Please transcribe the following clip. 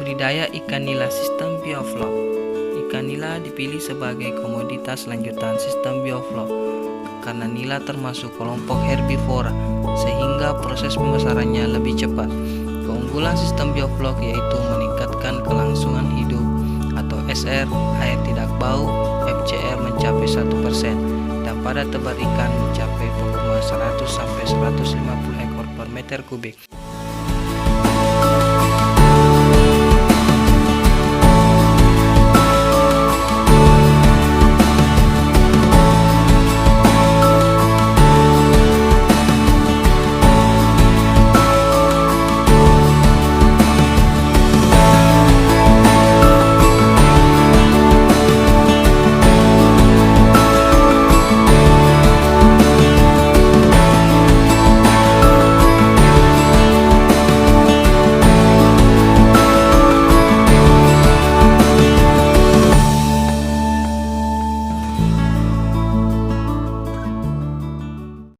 Budidaya ikan nila sistem bioflok. Ikan nila dipilih sebagai komoditas lanjutan sistem bioflok karena nila termasuk kelompok herbivora sehingga proses pembesarannya lebih cepat. Keunggulan sistem bioflok yaitu meningkatkan kelangsungan hidup atau SR, air tidak bau, FCR mencapai 1%, dan pada tebar ikan mencapai volume 100 sampai 150 ekor per meter kubik.